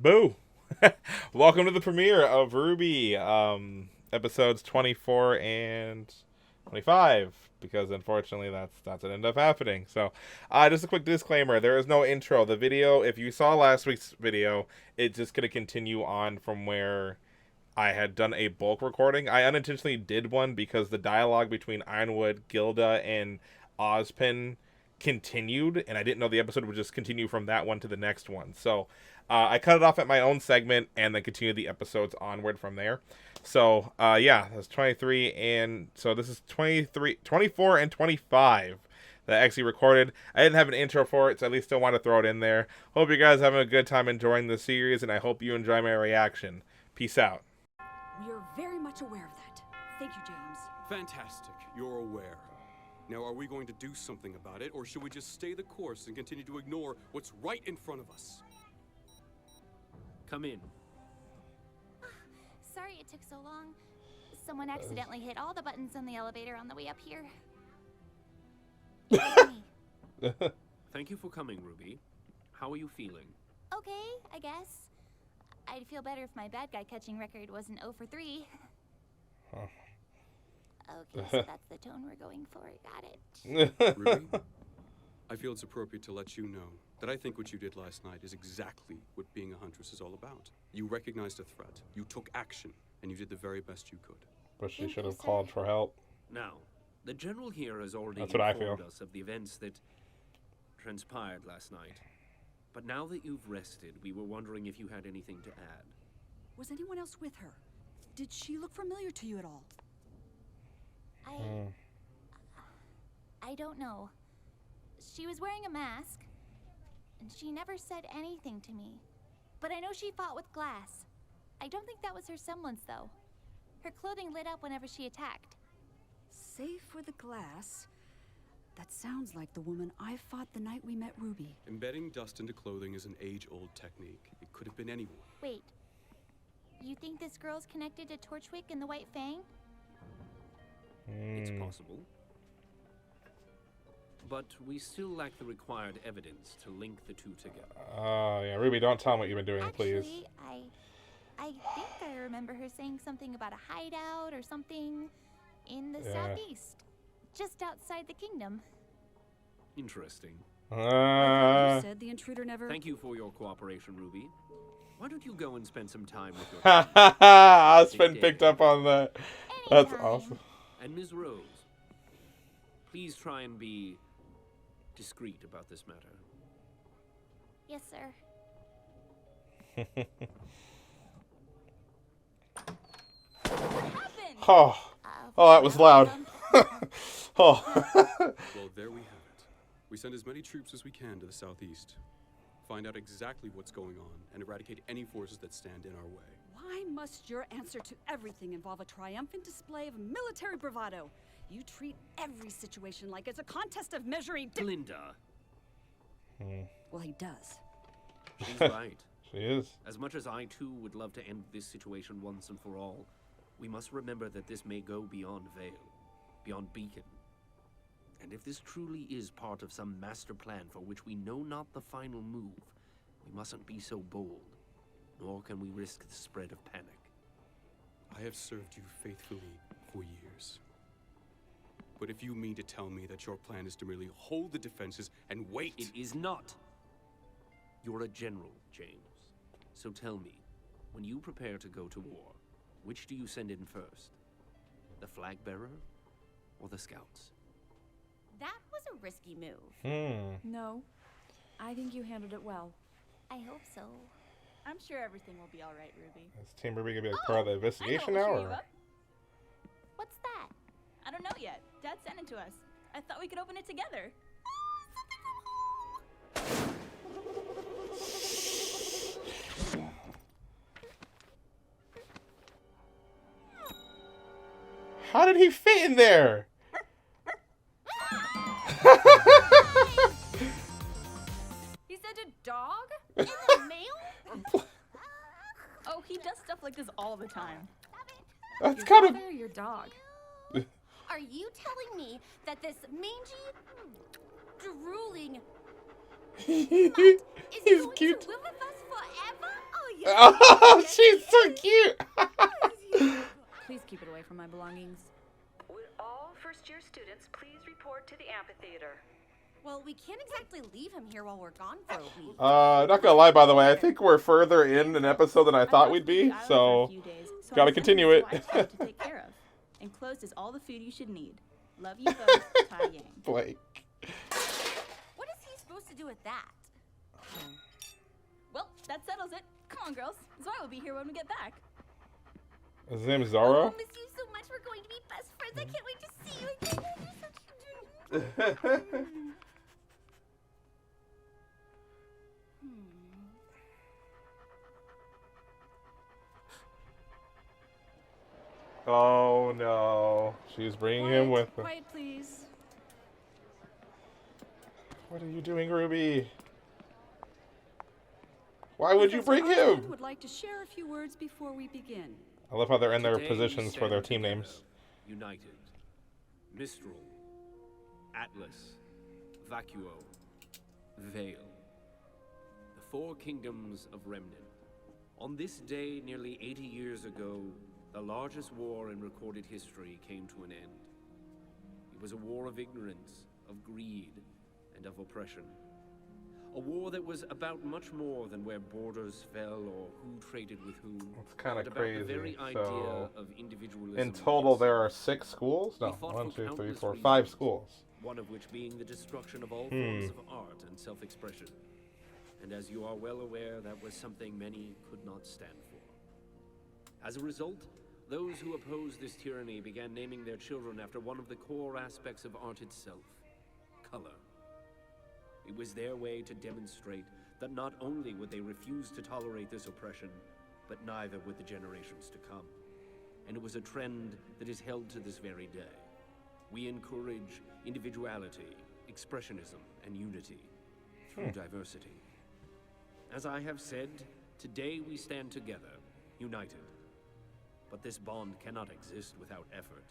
Boo! Welcome to the premiere of RWBY, episodes 24 and 25, because unfortunately that's what ended up happening. So, just a quick disclaimer, there is no intro. The video, if you saw last week's video, it's just going to continue on from where I had done a bulk recording. I unintentionally did one because the dialogue between Ironwood, Gilda, and Ozpin continued, and I didn't know the episode would just continue from that one to the next one. So I cut it off at my own segment and then continued the episodes onward from there. So yeah, that's 23, and so this is 23, 24, and 25 that I actually recorded. I didn't have an intro for it, so at least still want to throw it in there. Hope you guys having a good time enjoying the series, and I hope you enjoy my reaction. Peace out. We are very much aware of that. Thank you, James. Fantastic. You're aware. Now, are we going to do something about it, or should we just stay the course and continue to ignore what's right in front of us? Come in. Sorry it took so long. Someone accidentally hit all the buttons on the elevator on the way up here. It was me. Thank you for coming, Ruby. How are you feeling? Okay, I guess. I'd feel better if my bad guy catching record wasn't 0 for 3. Okay, so that's the tone we're going for. Got it. Ruby, I feel it's appropriate to let you know that I think what you did last night is exactly what being a huntress is all about. You recognized a threat, you took action, and you did the very best you could. But she should have called for help. Now, the General here has already That's what I informed feel. us of the events that transpired last night. But now that you've rested, we were wondering if you had anything to add. Was anyone else with her? Did she look familiar to you at all? I don't know. She was wearing a mask, and she never said anything to me. But I know she fought with glass. I don't think that was her semblance, though. Her clothing lit up whenever she attacked. Save for the glass. That sounds like the woman I fought the night we met Ruby. Embedding dust into clothing is an age-old technique. It could have been anyone. Wait. You think this girl's connected to Torchwick and the White Fang? It's possible. But we still lack the required evidence to link the two together. Yeah, Ruby, don't tell them what you've been doing, Actually, please. I think I remember her saying something about a hideout or something in the southeast, just outside the kingdom. Interesting. You said the intruder never... Thank you for your cooperation, Ruby. Why don't you go and spend some time with your family? Ozpin picked up on that. That's Anytime. awesome. And Ms. Rose, please try and be discreet about this matter. Yes, sir. What happened? Oh, that was loud. Oh. Well, there we have it. We send as many troops as we can to the southeast. Find out exactly what's going on and eradicate any forces that stand in our way. Why must your answer to everything involve a triumphant display of military bravado? You treat every situation like it's a contest of measuring... Glinda, Well, he does. she's right. She is. As much as I, too, would love to end this situation once and for all, we must remember that this may go beyond Vale, beyond Beacon. And if this truly is part of some master plan for which we know not the final move, we mustn't be so bold, nor can we risk the spread of panic. I have served you faithfully for years. But if you mean to tell me that your plan is to merely hold the defenses and wait... It is not. You're a general, James. So tell me, when you prepare to go to war, which do you send in first? The flag bearer or the scouts? That was a risky move. No, I think you handled it well. I hope so. I'm sure everything will be all right, Ruby. Is Team Ruby gonna be like part of the investigation now, or? What's that? I don't know yet. Dad sent it to us. I thought we could open it together. How did he fit in there? He said a dog? In the mail? Oh, he does stuff like this all the time. That's Your kind of. father or your dog? Are you telling me that this mangy, drooling He's is going cute. to live with us forever? Oh, Oh, she's so cute. Please keep it away from my belongings. Would all first-year students please report to the amphitheater? Well, we can't exactly leave him here while we're gone for a week. Not gonna lie, by the way, I think we're further in an episode than I thought we'd be, so gotta continue it. To take care of. Enclosed is all the food you should need. Love you both, Tai Yang. Blake. What is he supposed to do with that? Well, that settles it. Come on, girls. Zora will be here when we get back. Is his name Oh, Zoro? I miss you so much. We're going to be best friends. I can't wait to see you again. You're such a... Oh no. She's bringing him with her. Quiet, please. What are you doing, Ruby? Why would you bring Professor him? Osmond would like to share a few words before we begin. I love how they're in their Today we positions for their stand team names. together, United. Mistral. Atlas. Vacuo. Vale. The four kingdoms of Remnant. On this day, nearly 80 years ago, the largest war in recorded history came to an end. It was a war of ignorance, of greed, and of oppression. A war that was about much more than where borders fell or who traded with whom. It's kind but of about crazy. the very idea So, of individualism. in total, and there are 6 schools? No, We fought 1, for 2, 3, countless 4, reasons. 5 schools. One of which being the destruction of all forms of art and self-expression. And as you are well aware, that was something many could not stand for. As a result, those who opposed this tyranny began naming their children after one of the core aspects of art itself: color. It was their way to demonstrate that not only would they refuse to tolerate this oppression, but neither would the generations to come. And it was a trend that is held to this very day. We encourage individuality, expressionism, and unity through diversity. As I have said, today we stand together, united. But this bond cannot exist without effort.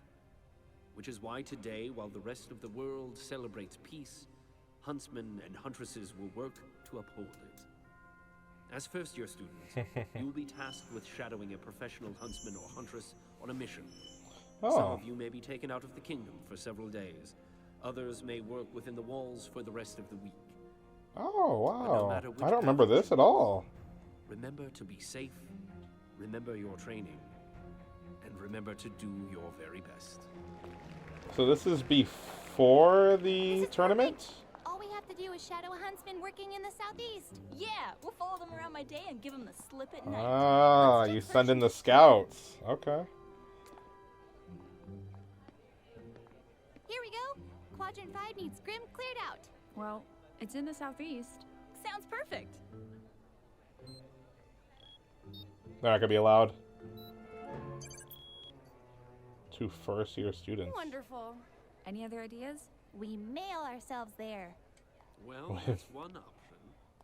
Which is why today, while the rest of the world celebrates peace, huntsmen and huntresses will work to uphold it. As first-year students, you will be tasked with shadowing a professional huntsman or huntress on a mission. Some Oh. of you may be taken out of the kingdom for several days. Others may work within the walls for the rest of the week. Oh, no wow. matter which I don't remember path this you at all. Remember to be safe, remember your training, and remember to do your very best. So this is before the tournament? All we have to do is shadow a huntsman working in the southeast. Yeah, we'll follow them around my day and give them the slip at night. Ah, you send in the scouts. Okay. Here we go. Quadrant 5 needs Grim cleared out. Well, it's in the southeast. Sounds perfect. They're not gonna be allowed. 2 first-year students. Wonderful. Any other ideas? We mail ourselves there. Well, that's one option.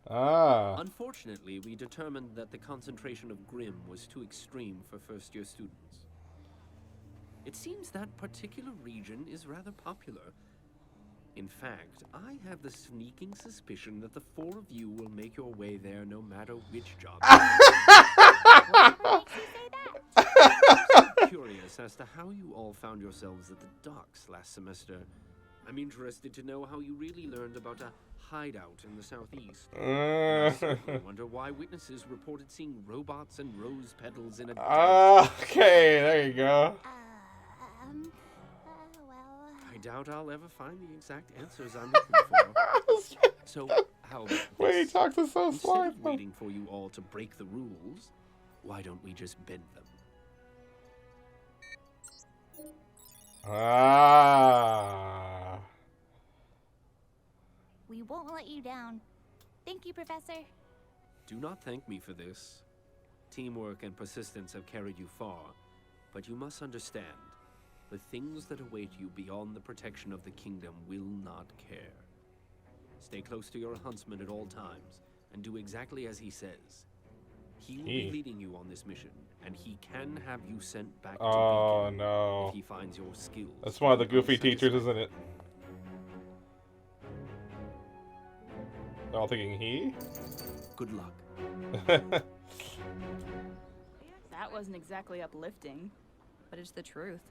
Ah. Unfortunately, we determined that the concentration of Grim was too extreme for first-year students. It seems that particular region is rather popular. In fact, I have the sneaking suspicion that the 4 of you will make your way there no matter which job. Whatever makes you say that. I'm curious as to how you all found yourselves at the docks last semester. I'm interested to know how you really learned about a hideout in the southeast. I certainly wonder why witnesses reported seeing robots and rose petals in a Okay, there you go. Well, I doubt I'll ever find the exact answers I'm looking for. So, how about Wait, he this? talks to so Instead slow. of waiting for you all to break the rules, why don't we just bend them? Ah. we won't let you down. Thank you, Professor. Do not thank me for this. Teamwork and persistence have carried you far, but you must understand, the things that await you beyond the protection of the kingdom will not care. Stay close to your huntsman at all times, and do exactly as he says. He will be leading you on this mission, and he can have you sent back to Oh, Beacon no. if he finds your skills. That's one of the goofy teachers, isn't it? They're all thinking he? Good luck. wasn't exactly uplifting, but it's the truth.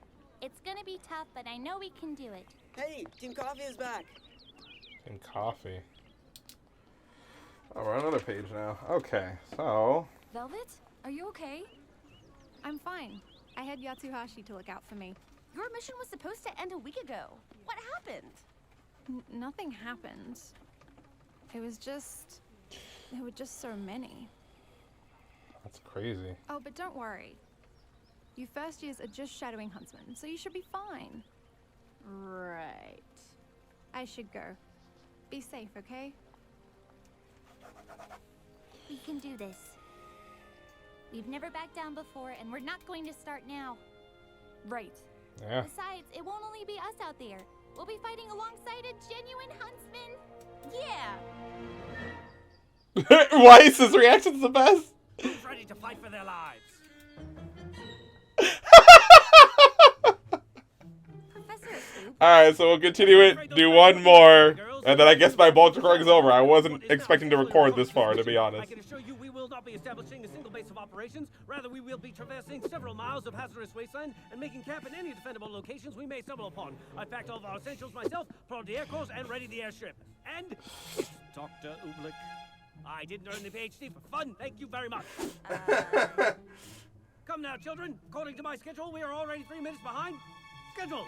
It's gonna be tough, but I know we can do it. Hey, Team Coffee is back. And coffee. Oh, we're on another page now. Okay, so... Velvet, are you okay? I'm fine. I had Yatsuhashi to look out for me. Your mission was supposed to end a week ago. What happened? Nothing happened. There were just so many. That's crazy. Oh, but don't worry. You first years are just shadowing huntsmen, so you should be fine. Right. I should go. Be safe, okay? We can do this. We've never backed down before, and we're not going to start now. Right. Yeah. Besides, it won't only be us out there. We'll be fighting alongside a genuine huntsman. Yeah! Weiss's reaction's the best. Who's ready to fight for their lives? Alright, so we'll continue it, do one more, and then I guess my bulk recording's over. I wasn't expecting to record this far, to be honest. I can assure you we will not be establishing a single base of operations. Rather, we will be traversing several miles of hazardous wasteland and making camp in any defendable locations we may stumble upon. I've packed all of our essentials myself, prodded the air course, and ready the airship. And Dr. Ooblik, I didn't earn the PhD for fun. Thank you very much. Come now, children. According to my schedule, we are already 3 minutes behind schedule.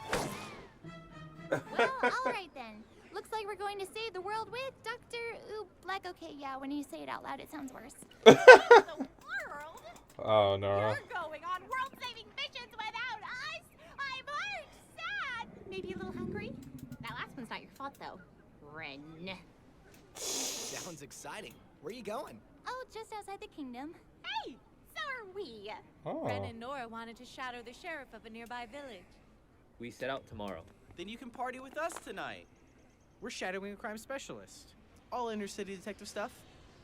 Well, all right then. Looks like we're going to save the world with Dr. Oobleck. Okay, yeah, when you say it out loud, it sounds worse. The world? Oh, no. You're going on world-saving missions without us! I'm hurt, sad! Maybe a little hungry? That last one's not your fault, though. Ren. Sounds exciting. Where are you going? Oh, just outside the kingdom. Hey, so are we. Oh. Ren and Nora wanted to shadow the sheriff of a nearby village. We set out tomorrow. Then you can party with us tonight. We're shadowing a crime specialist. All inner city detective stuff.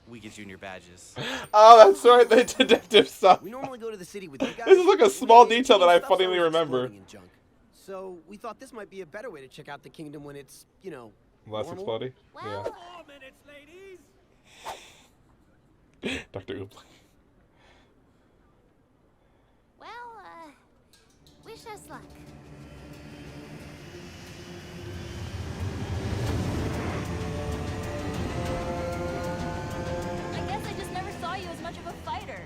We get junior badges. Oh, that's right, the detective stuff. We normally go to the city with you guys. This is like a small detail that I funnily remember. So we thought this might be a better way to check out the kingdom when it's, you know, Less normal. exploding? Well, Yeah. 4 minutes, ladies. Dr. Oobleck. well, wish us luck. I guess I just never saw you as much of a fighter.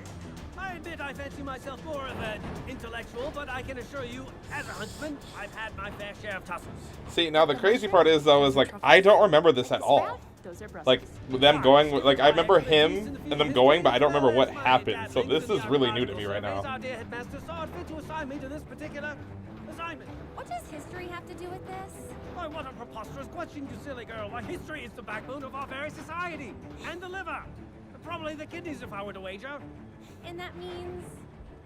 I admit I fancy myself more of an intellectual, but I can assure you, as a huntsman, I've had my fair share of tussles. See, now the crazy part is, though, is like, I don't remember this at all. Those are Brussels. Like, with them going, like, I remember him and them going, but I don't remember what happened. So this is really new to me right now. Our dear headmaster saw it fit to assign me to this particular assignment. What does history have to do with this? Why, what a preposterous question, you silly girl. Why, history is the backbone of our very society. And the liver. Probably the kidneys, if I were to wager. And that means...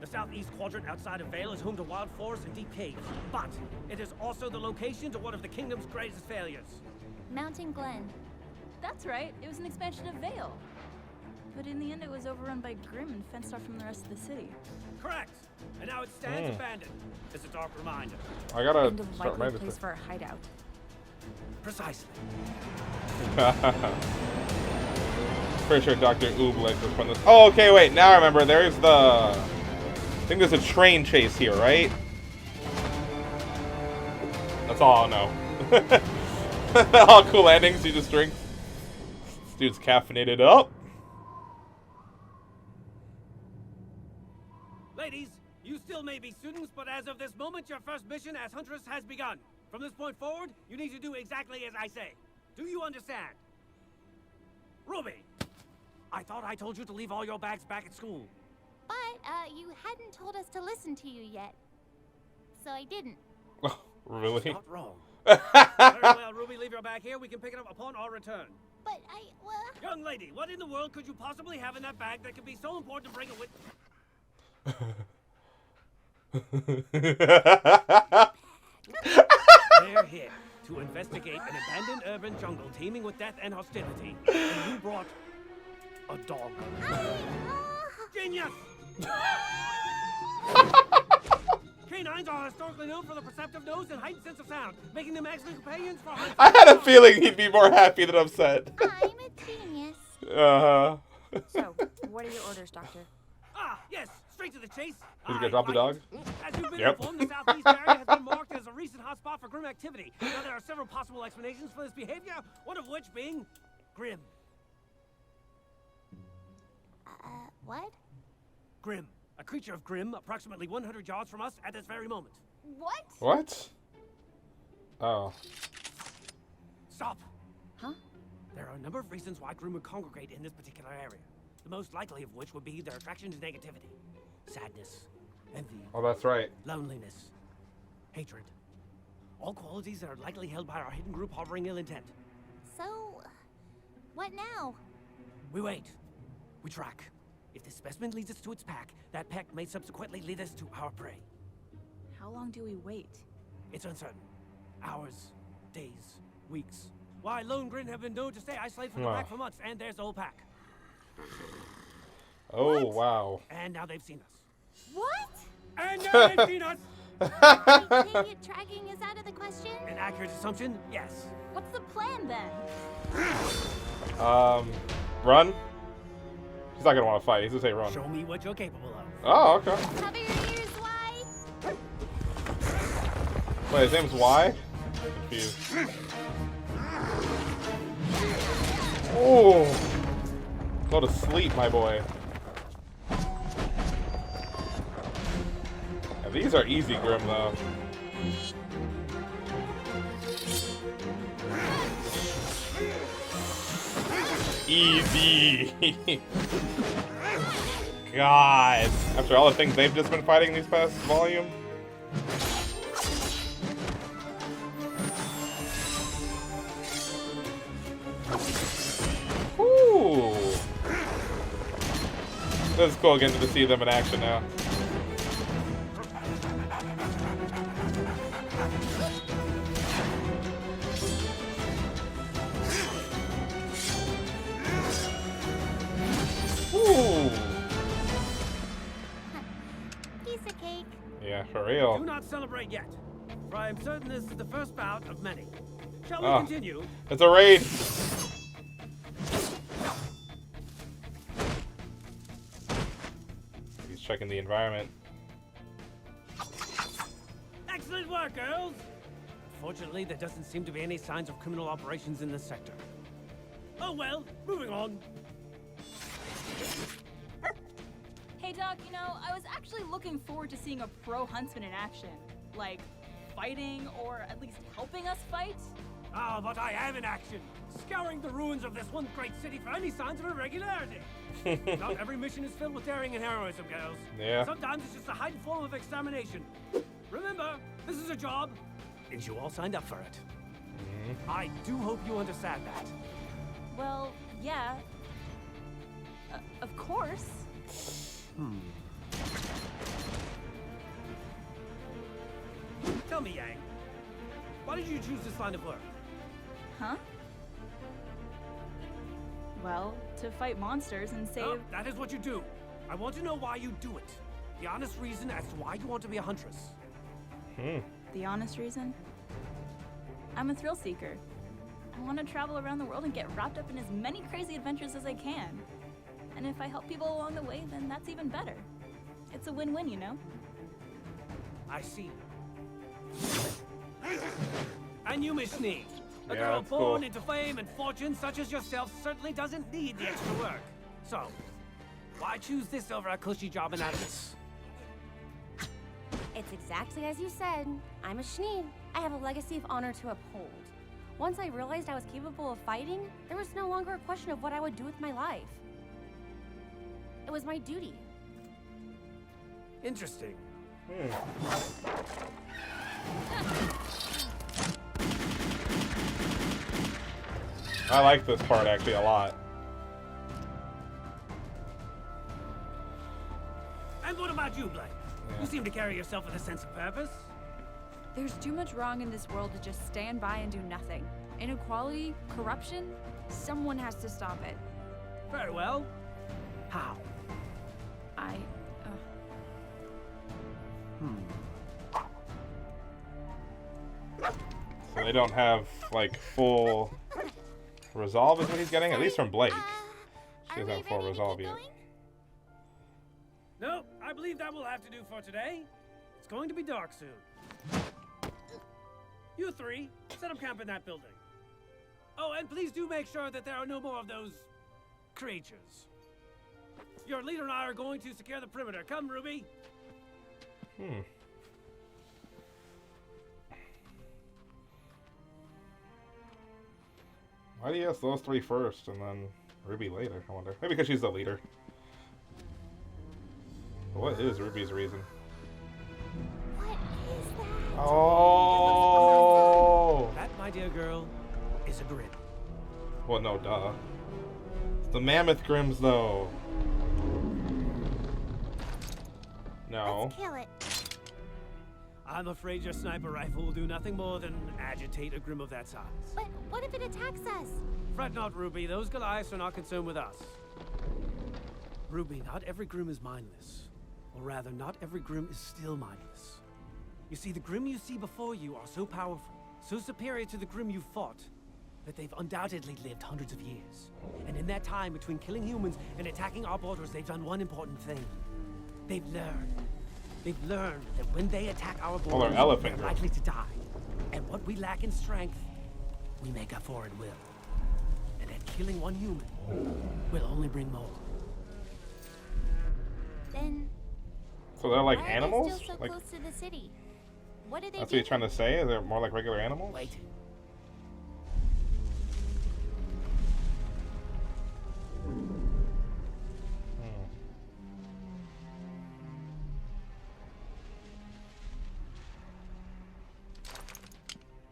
The southeast quadrant outside of Vale is home to wild forests and deep caves. But it is also the location to one of the kingdom's greatest failures. Mountain Glen. That's right. It was an expansion of Vale. But in the end, it was overrun by Grimm and fenced off from the rest of the city. Correct. And now it stands abandoned. It's a dark reminder. I gotta And a start likely reminding place this. for a hideout. Precisely. Pretty sure Dr. Oobleck was from this. Oh, okay, wait. Now I remember. There's the... I think there's a train chase here, right? That's all I'll know. All cool endings. You just drink. This dude's caffeinated up. Ladies, you still may be students, but as of this moment, your first mission as Huntress has begun. From this point forward, you need to do exactly as I say. Do you understand? Ruby, I thought I told you to leave all your bags back at school. But, you hadn't told us to listen to you yet. So I didn't. Really? Not wrong. Very well, Ruby, leave your bag here. We can pick it up upon our return. But well... Young lady, what in the world could you possibly have in that bag that could be so important to bring it with... They're here to investigate an abandoned urban jungle teeming with death and hostility. And you brought a dog. Genius! Canines are historically known for the perceptive nose and heightened sense of sound, making them excellent companions for hunting. I had a feeling he'd be more happy than upset. I'm a genius. Uh-huh. So, what are your orders, Doctor? Ah, yes, straight to the chase. Did you get drop the dog? As you've been Yep. informed, the southeast area has been marked as a recent hotspot for grim activity. Now, there are several possible explanations for this behavior, one of which being grim. What? Grim. A creature of grim, approximately 100 yards from us at this very moment. What? What? Oh. Stop. Huh? There are a number of reasons why grim would congregate in this particular area. The most likely of which would be their attraction to negativity, sadness, envy. Oh, that's right. Loneliness, hatred. All qualities that are likely held by our hidden group harboring ill intent. So, what now? We wait. We track. If this specimen leads us to its pack, that pack may subsequently lead us to our prey. How long do we wait? It's uncertain. Hours, days, weeks. Why, lone grin have been known to stay isolated from the pack for months, and there's the whole pack. Oh, wow. And now they've seen us. What? And now they've seen us! Idiot tracking is out of the question? An accurate assumption? Yes. What's the plan then? Run? He's not gonna want to fight. He's gonna say run. Show me what you're capable of. Oh, okay. Cover your ears, why? Wait, his name's Y? I'm confused. Oh! Go to sleep, my boy. Now, these are easy grim, though. Easy. God. After all the things they've just been fighting these past volume. Ooh. This is cool getting to see them in action now. Ooh. Piece of cake. Yeah, for real. Do not celebrate yet, for I am certain this is the first bout of many. Shall we Oh, continue? it's a raid. He's checking the environment. Excellent work, girls! Fortunately, there doesn't seem to be any signs of criminal operations in this sector. Oh well, moving on. Hey Doc, you know, I was actually looking forward to seeing a pro huntsman in action. Like, fighting, or at least helping us fight. Ah, but I am in action, scouring the ruins of this one great city for any signs of irregularity. Not every mission is filled with daring and heroism, girls. Yeah. Sometimes it's just a heightened form of extermination. Remember, this is a job, and you all signed up for it. Mm-hmm. I do hope you understand that. Well, yeah. Of course. Tell me, Yang, why did you choose this line of work? Huh? Well, to fight monsters and save... Oh, that is what you do. I want to know why you do it. The honest reason as to why you want to be a huntress. The honest reason? I'm a thrill seeker. I want to travel around the world and get wrapped up in as many crazy adventures as I can. And if I help people along the way, then that's even better. It's a win-win, you know? I see. And you, Miss Snee. A Yeah, girl that's born cool. into fame and fortune such as yourself certainly doesn't need the extra work. So, why choose this over a cushy job in Atlas? It's exactly as you said. I'm a Shneen. I have a legacy of honor to uphold. Once I realized I was capable of fighting, there was no longer a question of what I would do with my life. It was my duty. Interesting. I like this part actually a lot. And what about you, Blake? You seem to carry yourself with a sense of purpose. There's too much wrong in this world to just stand by and do nothing. Inequality, corruption, someone has to stop it. Very well. How? So they don't have like full resolve is what he's getting, at least from Blake. She doesn't have full resolve yet. No, I believe that will have to do for today. It's going to be dark soon. You three, set up camp in that building. Oh, and please do make sure that there are no more of those creatures. Your leader and I are going to secure the perimeter. Come, Ruby. Why do you ask those three first and then Ruby later? I wonder. Maybe because she's the leader. What is Ruby's reason? What is that? Oh! That, my dear girl, is a grim. Well, no, duh. It's the mammoth grims, though. No. Let's kill it. I'm afraid your sniper rifle will do nothing more than agitate a grim of that size. But what if it attacks us? Fret not, Ruby. Those Goliaths are not concerned with us. Ruby, not every grim is mindless. Or rather, not every grim is still mindless. You see, the grim you see before you are so powerful, so superior to the grim you fought, that they've undoubtedly lived hundreds of years. And in that time between killing humans and attacking our borders, they've done one important thing. They've learned. They've learned that when they attack our borders, they're likely to die. And what we lack in strength, we make up for in will. And that killing one human will only bring more. Then So they're like why animals? are they still so Like, close to the city? What do they that's do? what you're trying to say? Is it more like regular animals? Wait.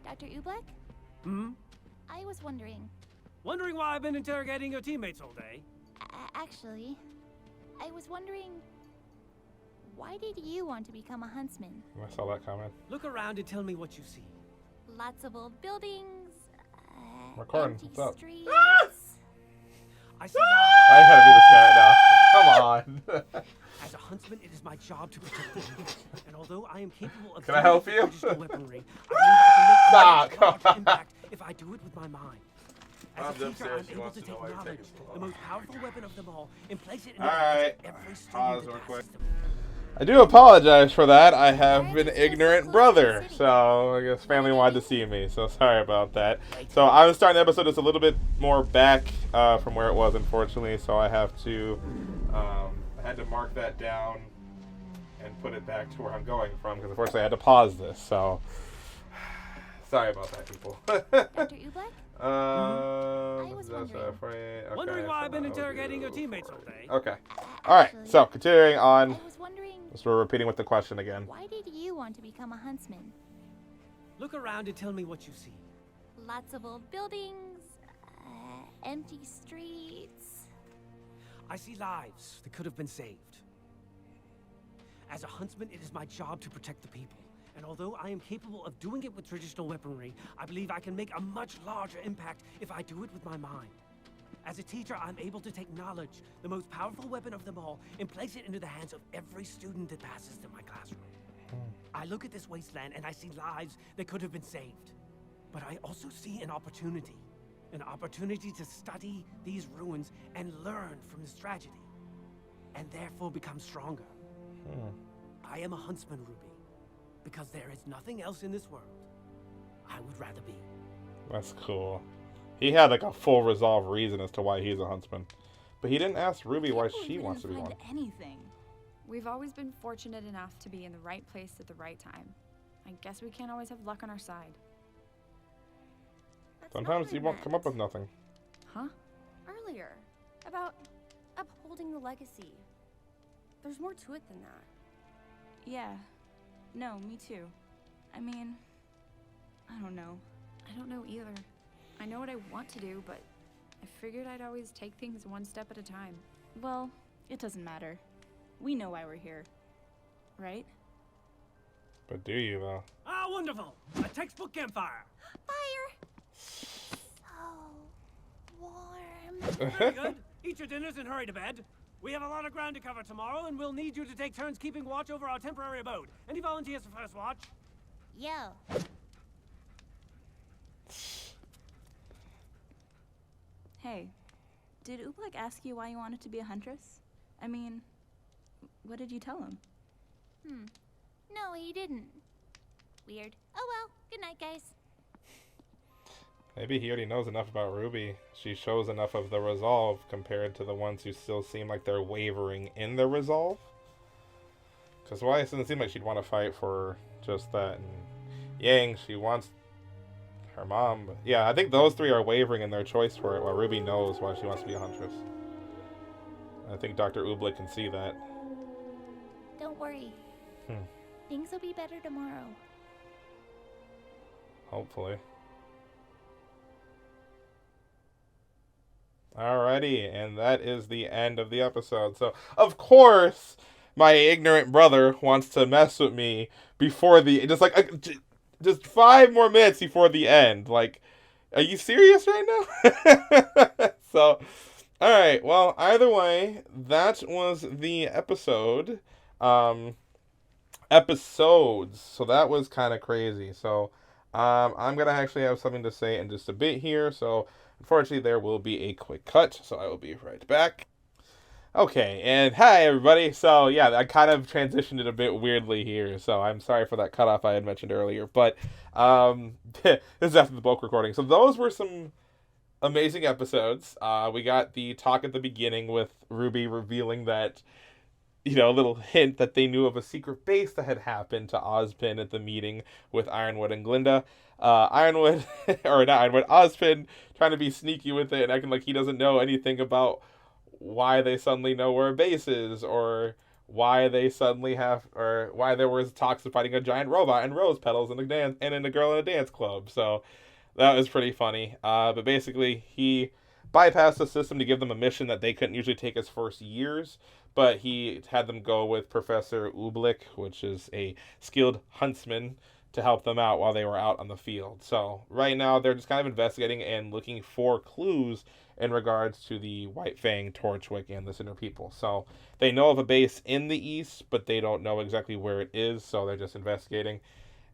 Dr. Ublek? I was wondering. Wondering why I've been interrogating your teammates all day? Actually, I was wondering, why did you want to become a huntsman? I saw that comment. Look around and tell me what you see. Lots of old buildings, Recording. empty What's up? streets. I see. I gotta be this guy now. Come on. As a huntsman, it is my job to protect the people. And although I am capable of Can I help you? digital weaponry, I believe I can make a much larger impact if I do it with my mind. As a teacher, I'm able to take knowledge, the most powerful weapon of them all, and place it in the hands of every student that passes them. I do apologize for that. I have an ignorant brother, so I guess family wanted to see me, so sorry about that. So I'm starting the episode just a little bit more back from where it was, unfortunately, so I have to, I had to mark that down and put it back to where I'm going from, because unfortunately I had to pause this, so sorry about that, people. Dr. Ublek? I was wondering. Wondering why I've been interrogating your teammates all day. Okay. Alright, so continuing on. I was wondering, So we're repeating with the question again. why did you want to become a huntsman? Look around and tell me what you see. Lots of old buildings, empty streets. I see lives that could have been saved. As a huntsman, it is my job to protect the people. And although I am capable of doing it with traditional weaponry, I believe I can make a much larger impact if I do it with my mind. As a teacher, I'm able to take knowledge, the most powerful weapon of them all, and place it into the hands of every student that passes through my classroom. I look at this wasteland and I see lives that could have been saved. But I also see an opportunity to study these ruins and learn from this tragedy, and therefore become stronger. I am a huntsman, Ruby, because there is nothing else in this world I would rather be. That's cool. He had like a full resolved reason as to why he's a huntsman. But he didn't ask Ruby why she wants to be one. Anything. We've always been fortunate enough to be in the right place at the right time. I guess we can't always have luck on our side. Sometimes you won't come up with nothing. Huh? Earlier, about upholding the legacy. There's more to it than that. Yeah. No, me too. I mean, I don't know. I don't know either. I know what I want to do, but I figured I'd always take things one step at a time. Well, it doesn't matter. We know why we're here. Right? But do you, though? Ah, wonderful! A textbook campfire! Fire! So warm. Very good. Eat your dinners and hurry to bed. We have a lot of ground to cover tomorrow, and we'll need you to take turns keeping watch over our temporary abode. Any volunteers for first watch? Yo. Hey, did Ublek ask you why you wanted to be a huntress? I mean, What did you tell him? No, he didn't. Weird. Oh well, good night, guys. Maybe he already knows enough about Ruby. She shows enough of the resolve compared to the ones who still seem like they're wavering in their resolve. Because Weiss doesn't seem like she'd want to fight for just that. And Yang, she wants her mom. But yeah, I think those three are wavering in their choice for it, while Ruby knows why she wants to be a huntress. I think Dr. Oobleck can see that. Don't worry. Things will be better tomorrow. Hopefully. Alrighty, and that is the end of the episode. So, of course, my ignorant brother wants to mess with me before the... Just 5 more minutes before the end. Like, are you serious right now? So, alright, well, either way, that was the episode. Episodes. So that was kind of crazy. So, I'm going to actually have something to say in just a bit here. So, unfortunately, there will be a quick cut. So, I will be right back. Okay, and hi, everybody. So, yeah, I kind of transitioned it a bit weirdly here. So, I'm sorry for that cutoff I had mentioned earlier. But, this is after the bulk recording. So, those were some amazing episodes. We got the talk at the beginning with Ruby revealing that, you know, a little hint that they knew of a secret base that had happened to Ozpin at the meeting with Ironwood and Glinda. Ozpin trying to be sneaky with it and acting like he doesn't know anything about why they suddenly know where a base is, or why they suddenly have, or why there was talks of fighting a giant robot and rose petals in a dance and in a girl in a dance club. So that was pretty funny. But basically, he bypassed the system to give them a mission that they couldn't usually take as first years, but he had them go with Professor Oobleck, which is a skilled huntsman, to help them out while they were out on the field. So right now they're just kind of investigating and looking for clues in regards to the White Fang, Torchwick, and the Cinder People. So they know of a base in the east, but they don't know exactly where it is, so they're just investigating.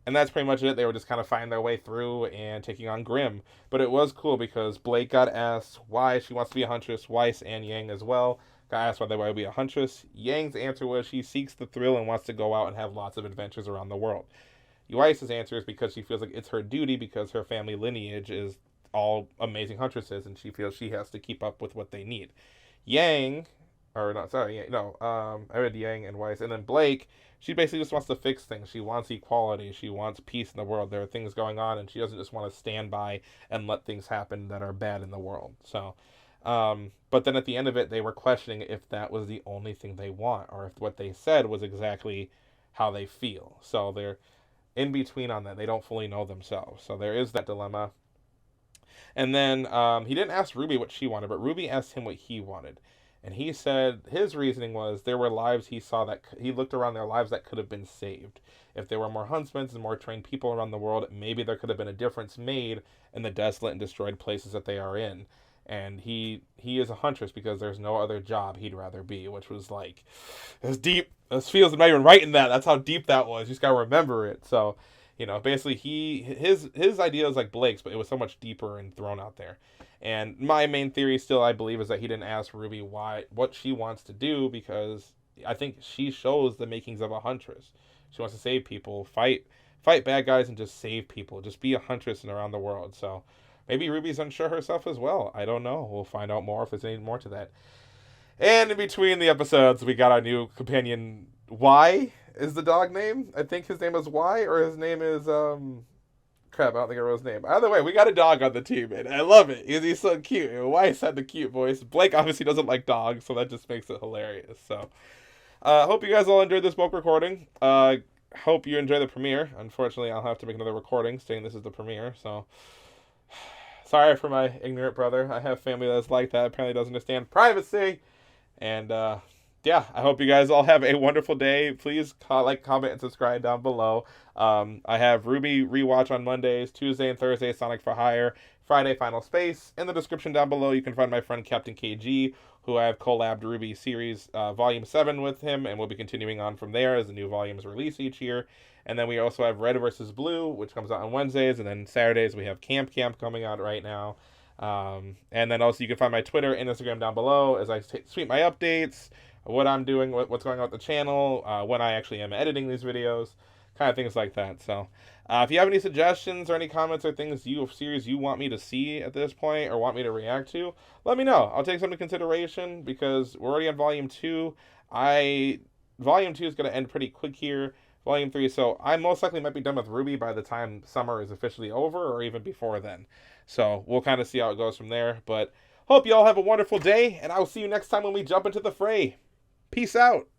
And that's pretty much it. They were just kind of finding their way through and taking on Grimm. But it was cool because Blake got asked why she wants to be a huntress, Weiss and Yang as well got asked why they want to be a huntress. Yang's answer was she seeks the thrill and wants to go out and have lots of adventures around the world. Weiss's answer is because she feels like it's her duty because her family lineage is all amazing huntresses and she feels she has to keep up with what they need. I read Yang and Weiss. And then Blake, she basically just wants to fix things. She wants equality. She wants peace in the world. There are things going on and she doesn't just want to stand by and let things happen that are bad in the world. So, but then at the end of it, they were questioning if that was the only thing they want or if what they said was exactly how they feel. So they're in between on that. They don't fully know themselves. So there is that dilemma. And then he didn't ask Ruby what she wanted, but Ruby asked him what he wanted. And he said his reasoning was there were lives he saw that he looked around their lives that could have been saved. If there were more huntsmen and more trained people around the world, maybe there could have been a difference made in the desolate and destroyed places that they are in. And he is a huntress because there's no other job he'd rather be, which was like, as deep, as feels I'm not even writing that. That's how deep that was. You just got to remember it. So, you know, basically his idea is like Blake's, but it was so much deeper and thrown out there. And my main theory still, I believe, is that he didn't ask Ruby what she wants to do because I think she shows the makings of a huntress. She wants to save people, fight bad guys and just save people. Just be a huntress and around the world. So maybe Ruby's unsure herself as well. I don't know. We'll find out more if there's any more to that. And in between the episodes, we got our new companion. Y is the dog name. I think his name is Y, or his name is crap. I don't think I wrote his name. Either way, we got a dog on the team, and I love it. He's so cute. Weiss had the cute voice. Blake obviously doesn't like dogs, so that just makes it hilarious. So, hope you guys all enjoyed this bulk recording. Hope you enjoy the premiere. Unfortunately, I'll have to make another recording saying this is the premiere. So, sorry for my ignorant brother. I have family that's like that. Apparently doesn't understand privacy. And, yeah, I hope you guys all have a wonderful day. Please like, comment, and subscribe down below. I have RWBY Rewatch on Mondays, Tuesday and Thursday, Sonic for Hire, Friday, Final Space. In the description down below, you can find my friend Captain KG, who I have collabed RWBY series Volume 7 with him, and we'll be continuing on from there as the new volumes release each year. And then we also have Red vs. Blue, which comes out on Wednesdays, and then Saturdays we have Camp coming out right now. And then also you can find my Twitter and Instagram down below as I tweet my updates, what I'm doing, what's going on with the channel, when I actually am editing these videos, kind of things like that. So if you have any suggestions or any comments or things series you want me to see at this point or want me to react to, let me know. I'll take some into consideration because we're already on Volume 2. Volume 2 is going to end pretty quick here. Volume 3, so I most likely might be done with RWBY by the time summer is officially over or even before then. So we'll kind of see how it goes from there. But hope you all have a wonderful day, and I will see you next time when we jump into the fray. Peace out.